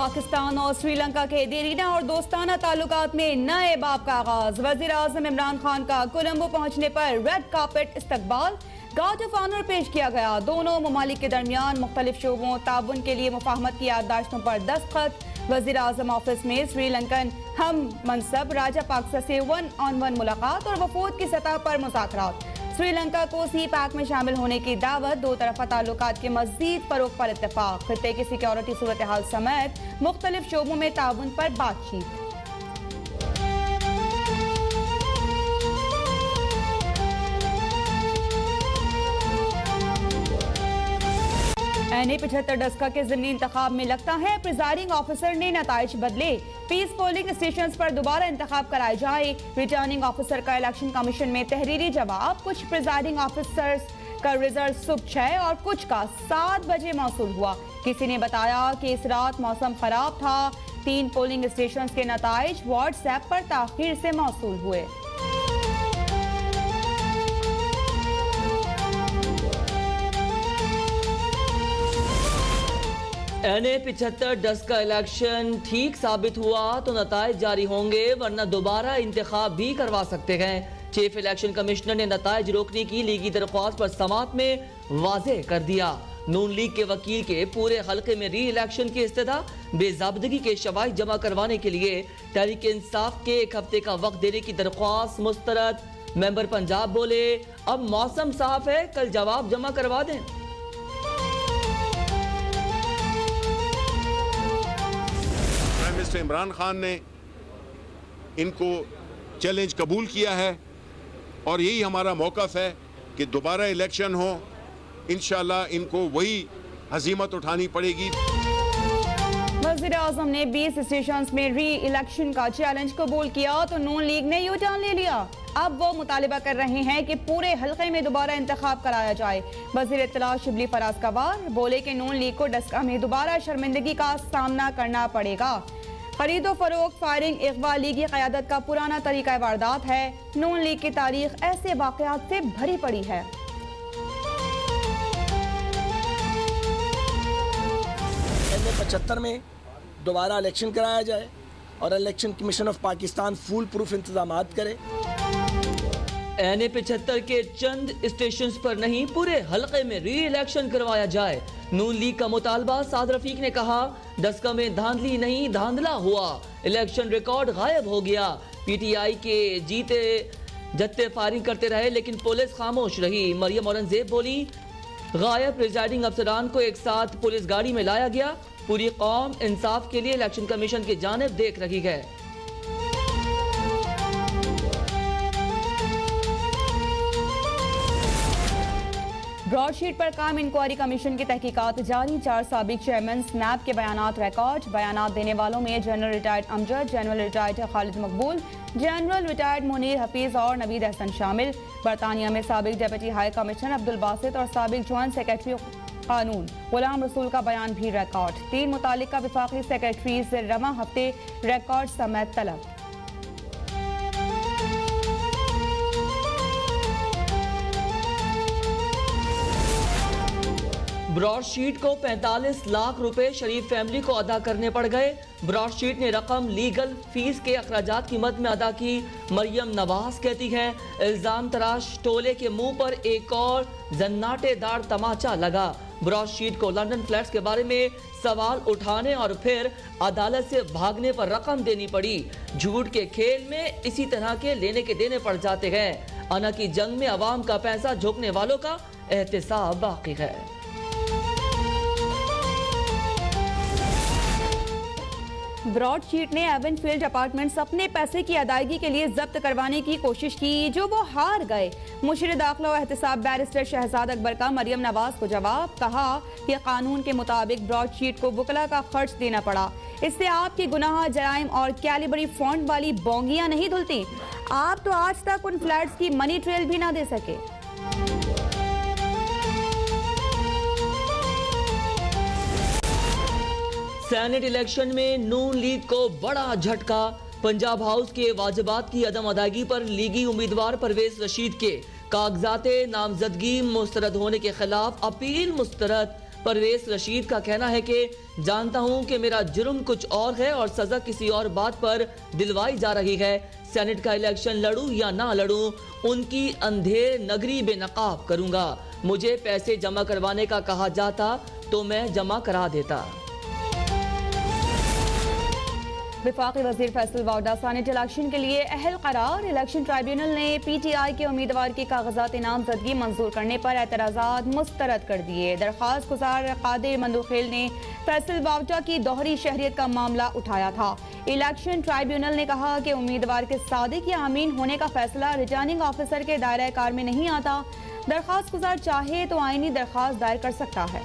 पाकिस्तान और श्रीलंका के देरीना और दोस्ताना ताल्लुकात में नए बाब का आगाज। वज़ीर आज़म इमरान खान का कोलंबो पहुंचने पर रेड कार्पेट इस्तकबाल, गार्ड ऑफ ऑनर पेश किया गया। दोनों ममालिक के दरमियान मुख्तलिफ शोबों ताउन के लिए मुफाहमत की याददाश्तों पर दस्तखत। वज़ीर आज़म ऑफिस में श्रीलंकन हम मनसब राजापाक्सा से 1-on-1 मुलाकात और वफूद की सतह पर मुज़ाकरात। श्रीलंका को सी पैक में शामिल होने की दावत। दो तरफा ताल्लुकात के मज़ीद फरोग पर इत्तेफाक। खित्ते की सिक्योरिटी सूरत हाल समेत मुख्तलिफ शोबों में ताउन पर बातचीत। NA-75 डस्का के ज़िमनी इंतखाब में लगता है प्रिजाइडिंग ऑफिसर ने नताइज बदले। पीस पोलिंग स्टेशन पर दोबारा इंतखाब कराए जाए। रिटर्निंग ऑफिसर का इलेक्शन कमीशन में तहरीरी जवाब। कुछ प्रिजाइडिंग ऑफिसर्स का रिजल्ट सुबह 6 और कुछ का 7 बजे मौसूल हुआ। किसी ने बताया कि इस रात मौसम खराब था। 3 पोलिंग स्टेशन के नताइज व्हाट्सएप पर ताखीर से मौसूल हुए। NA-75 डस्का का इलेक्शन ठीक साबित हुआ तो नताइज जारी होंगे, वरना दोबारा इंतखाब भी करवा सकते हैं। चीफ इलेक्शन कमिश्नर ने नताइज रोकने की लीगी दरख्वास्त पर समात में वाज़ेह कर दिया। नून लीग के वकील के पूरे हल्के में री इलेक्शन की इस्तदा। बेज़ाब्दगी के शवाहिद जमा करवाने के लिए तहरीक इंसाफ के 1 हफ्ते का वक्त देने की दरख्वास्त मुस्तरद। मेंबर पंजाब बोले, अब मौसम साफ है, कल जवाब जमा करवा दें। मिस्टर इमरान खान ने इनको चैलेंज कबूल किया है और यही हमारा मौक़िफ़ है कि दोबारा इलेक्शन हो। इंशाअल्लाह इनको वही हज़ीमत उठानी पड़ेगी। वज़ीर आज़म ने 20 स्टेशन में री इलेक्शन का चैलेंज कबूल किया तो नून लीग ने यू टर्न ले लिया। अब वो मुतालिबा कर रहे हैं कि पूरे हल्के में दोबारा इंतखाब कराया जाए। वज़ीर इत्तला शिबली फराज कवार बोले कि नून लीग को डस्का में दोबारा शर्मिंदगी का सामना करना पड़ेगा। खरीदो फरोख्त, फायरिंग, अगवा लीगी क़यादत का पुराना तरीका वारदात है। नून लीग की तारीख ऐसे वाक़यात से भरी पड़ी है। NA-75 में दोबारा इलेक्शन कराया जाए और election commission of Pakistan full proof इंतजाम करे। NA-75 के चंद स्टेशन पर नहीं, पूरे हल्के में री इलेक्शन करवाया जाए। नून लीग का मुतालबा। साद रफीक ने कहा, डस्का में धांधली नहीं धांधला हुआ, इलेक्शन रिकॉर्ड गायब हो गया। PTI के जीते जत्ते फायरिंग करते रहे लेकिन पुलिस खामोश रही। मरियम औरंगजेब बोली, गायब प्रिजाइडिंग अफसरान को एक साथ पुलिस गाड़ी में लाया गया। पूरी कौम इंसाफ के लिए इलेक्शन कमीशन की जानिब देख रही है। ब्रॉडशीट पर काम इंक्वायरी कमीशन की तहकीकात जारी। 4 साबिक चेयरमैन स्नैप के बयानात रिकॉर्ड। बयानात देने वालों में general retired Amjad, general retired Khalid मकबूल, जनरल रिटायर्ड मुनीर हफीज और नवीद अहसन शामिल। बरतानिया में साबिक deputy high commissioner Abdul Basit और साबिक जॉइंट सेक्रेटरी कानून गुलाम रसूल का बयान भी रिकॉर्ड। 3 मुतालिका वफाकी सेक्रेटरी से रवा हफ्ते रिकॉर्ड समेत तलब। ब्रॉडशीट को 45 लाख रुपए शरीफ फैमिली को अदा करने पड़ गए। ब्रॉडशीट ने रकम लीगल फीस के अखराजात की मद में अदा की। मरियम नवाज कहती हैं, इल्जाम तराश टोले के मुंह पर एक और जन्नाटेदार तमाचा लगा। ब्रॉडशीट को लंदन फ्लैट्स के बारे में सवाल उठाने और फिर अदालत से भागने पर रकम देनी पड़ी। झूठ के खेल में इसी तरह के लेने के देने पड़ जाते हैं। अना की जंग में अवाम का पैसा झोंकने वालों का एहतिसाब बाकी है। ब्रॉडशीट ने एवनफील्ड अपार्टमेंट्स अपने पैसे की अदायगी के लिए जब्त करवाने की कोशिश की, जो वो हार गए। मुशीर दाखिला और एहतिसाब बैरिस्टर शहजाद अकबर का मरियम नवाज को जवाब। कहा कि कानून के मुताबिक ब्रॉडशीट को वकला का खर्च देना पड़ा। इससे आपकी गुनाह, जराइम और कैलिबरी फॉन्ट वाली बोंगियां नहीं धुलती। आप तो आज तक उन फ्लैट्स की मनी ट्रेल भी ना दे सके। सेनेट इलेक्शन में नून लीग को बड़ा झटका। पंजाब हाउस के वाजिबात की अदम अदायगी पर लीगी उम्मीदवार परवेज रशीद के कागजात नामजदगी मुस्तरद होने के खिलाफ अपील मुस्तरद। परवेज रशीद का कहना है कि जानता हूं कि मेरा जुर्म कुछ और है और सजा किसी और बात पर दिलवाई जा रही है। सेनेट का इलेक्शन लड़ूं या ना लड़ूं, उनकी अंधेर नगरी बेनकाब करूंगा। मुझे पैसे जमा करवाने का कहा जाता तो मैं जमा करा देता। वफाकी वजीर फैसल वाउडा सेनेट इलेक्शन के लिए अहल करार। इलेक्शन ट्राइब्यूनल ने PTI के उम्मीदवार की कागजात नामजदगी मंजूर करने पर एतराज़ात मुस्तरद कर दिए। दरख्वास्त गुजार कादिर मंदुखेल ने फैसल वाउडा की दोहरी शहरियत का मामला उठाया था। इलेक्शन ट्राइब्यूनल ने कहा कि उम्मीदवार के सादिक या अमीन होने का फैसला रिटर्निंग ऑफिसर के दायरा कार में नहीं आता। दरख्वास्त गुजार चाहे तो आईनी दरख्वास्त दायर कर सकता है।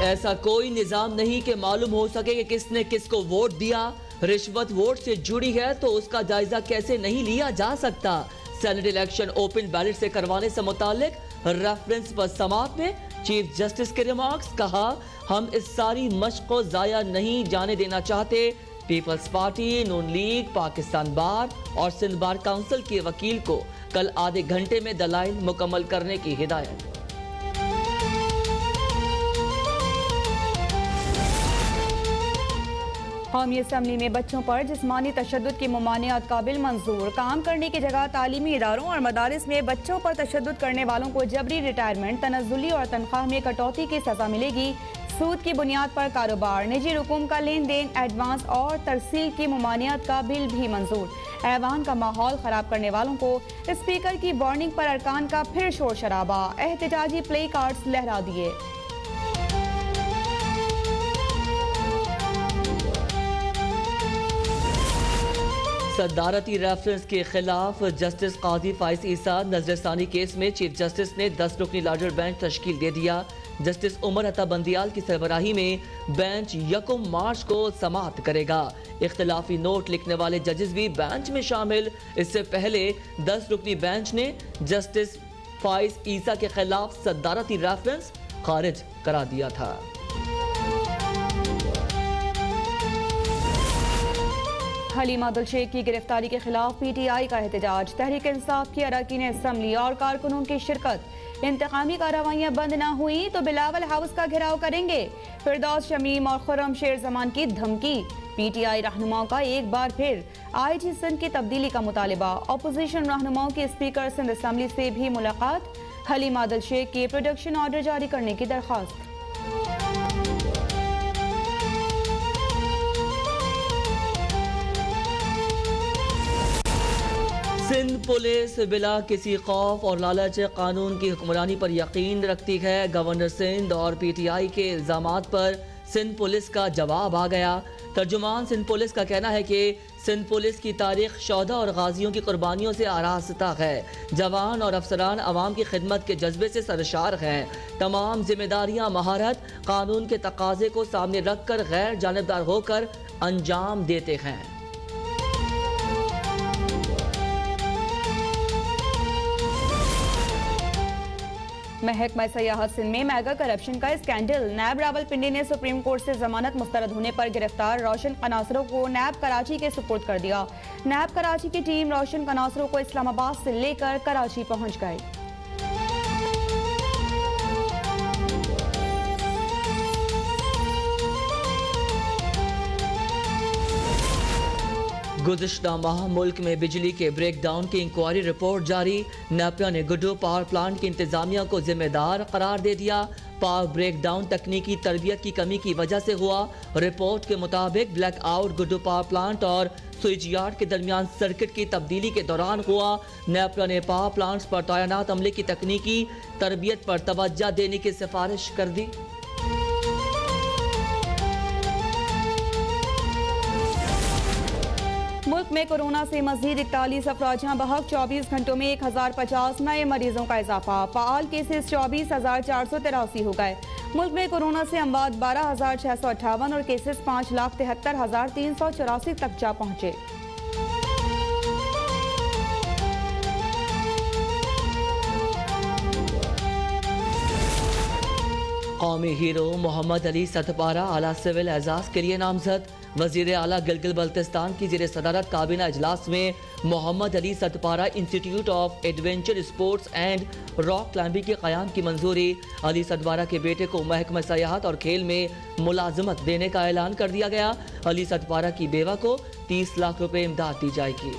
ऐसा कोई निजाम नहीं कि मालूम हो सके कि किसने किसको वोट दिया। रिश्वत वोट से जुड़ी है तो उसका जायजा कैसे नहीं लिया जा सकता। सेनेट इलेक्शन ओपन बैलेट से करवाने से मुतालिक रेफरेंस पर समाअत में चीफ जस्टिस के रिमार्क्स। कहा, हम इस सारी मशक को जाया नहीं जाने देना चाहते। पीपल्स पार्टी, नून लीग, पाकिस्तान बार और सिंध बार काउंसिल के वकील को कल आधे घंटे में दलाइल मुकम्मल करने की हिदायत। कौमी असम्बली में बच्चों पर जिस्मानी तशद्दुद की ममानियत का बिल मंजूर। काम करने की जगह तालीमी इदारों और मदारिस में बच्चों पर तशद्दुद करने वालों को जबरी रिटायरमेंट, तनज़्ज़ुली और तनख्वाह में कटौती की सजा मिलेगी। सूद की बुनियाद पर कारोबार, निजी रकूम का लेन देन, एडवांस और तरसील की ममानियत का बिल भी मंजूर। ऐवान का माहौल खराब करने वालों को स्पीकर की वार्निंग पर अरकान का फिर शोर शराबा, एहतजाजी प्ले कार्ड्स लहरा दिए। सदारती रेफरेंस के खिलाफ जस्टिस काजी फाइज ईसा नजरसानी केस में चीफ जस्टिस ने 10 रुकनी लार्जर बेंच तश्कील दे दिया। जस्टिस उमर अता बंदियाल की सरबराही में बेंच 1 मार्च को समाअत करेगा। इख्तिलाफी नोट लिखने वाले जजेस भी बेंच में शामिल। इससे पहले 10 रुकनी बेंच ने जस्टिस फाइज ईसा के खिलाफ सदारती रेफरेंस खारिज करा दिया था। हलीमा अब्दुल शेख की गिरफ्तारी के खिलाफ PTI का एहतजाज। तहरीक इंसाफ की अरकान असम्बली और कारकुनों की शिरकत। इंतकामी कार्रवाइयाँ बंद न हुई तो बिलावल हाउस का घेराव करेंगे। फिरदौस शमीम और खुर्रम शेर जमान की धमकी। PTI रहनुमाओं का एक बार फिर IG सिंध की तब्दीली का मुतालिबा। अपोजिशन रहनुमाओं की स्पीकर सिंध असम्बली से भी मुलाकात। हलीमा अब्दुल शेख के प्रोटेक्शन ऑर्डर जारी करने की दरख्वास्त। सिंध पुलिस बिला किसी खौफ और लालच कानून की हुक्मरानी पर यकीन रखती है। गवर्नर सिंध और PTI के इल्जामात पर सिंध पुलिस का जवाब आ गया। तर्जुमान सिंध पुलिस का कहना है कि सिंध पुलिस की तारीख शौहदा और गाजियों की कुर्बानियों से आरास्ता है। जवान और अफसरान अवाम की खिदमत के जज्बे से सरशार हैं। तमाम जिम्मेदारियां महारत, कानून के तकाजे को सामने रख कर गैर जानिबदार होकर अंजाम देते हैं। महकमा सयाहत सिंध में मेगा करप्शन का स्कैंडल। नैब रावलपिंडी ने सुप्रीम कोर्ट से जमानत मुस्तरद होने पर गिरफ्तार रोशन कनासरों को नैब कराची के सुपुर्द कर दिया। नैब कराची की टीम रोशन कनासरों को इस्लामाबाद से लेकर कराची पहुंच गई। गुज़िश्ता माह मुल्क में बिजली के ब्रेकडाउन की इंक्वायरी रिपोर्ट जारी। नेपिया ने गुड्डू पावर प्लांट की इंतजामिया को जिम्मेदार करार दे दिया। पावर ब्रेकडाउन तकनीकी तरबियत की कमी की वजह से हुआ। रिपोर्ट के मुताबिक black out Guddu power plant और स्विच यार्ड के दरमियान सर्किट की तब्दीली के दौरान हुआ। नेपिया ने पावर प्लांट्स पर तैनात अमले की तकनीकी तरबियत पर तवज्जो देने की सिफारिश कर दी। मुल्क में कोरोना से मजीद 41 अफराद जहां बहक 24 घंटों में 1050 नए मरीजों का इजाफा। फाल केसेस 24,483 हो गए। मुल्क में कोरोना से अमवात 12,658 और केसेस 5,73,384 तक जा पहुंचे। कौमी हीरो मोहम्मद अली सतपारा आला सिविल एजाज के लिए नामजद। वजीर आला गिलगित बल्तिस्तान की ज़ेर सदारत काबीना इजलास में Mohammad Ali Satpara institute of adventure sports and rock climbing के क़याम की मंजूरी। अली सतपारा के बेटे को महकमा सयाहत और खेल में मुलाजमत देने का ऐलान कर दिया गया। अली सतपारा की बेवा को 30 लाख रुपए इमदाद दी जाएगी।